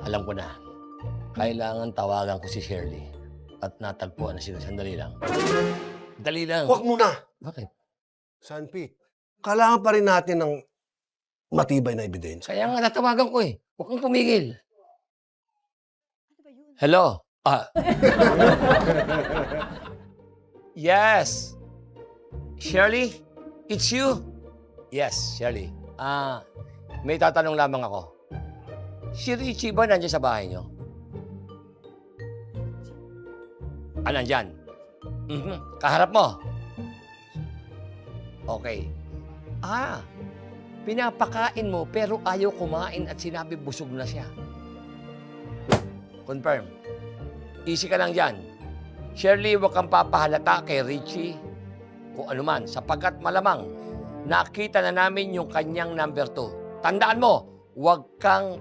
Alam ko na. Kailangan tawagan ko si Shirley. At natagpuan na sila. Sandali lang. Dali lang. Huwag muna. Bakit? San Pete, kailangan pa rin natin ng matibay na ebidensya. Kaya nga natawagan ko eh. Huwag kang tumigil. Hello? Yes. Shirley? It's you? Yes, Shirley. May tatanong lamang ako. Si Richie ba nandiyan sa bahay niyo? Nandyan? Kaharap mo? Okay. Pinapakain mo pero ayaw kumain at sinabi busog na siya. Confirm. Easy ka lang dyan. Shirley, huwag kang papahalata kay Richie kung ano man, sapagkat malamang nakita na namin yung kanyang number 2. Tandaan mo, huwag kang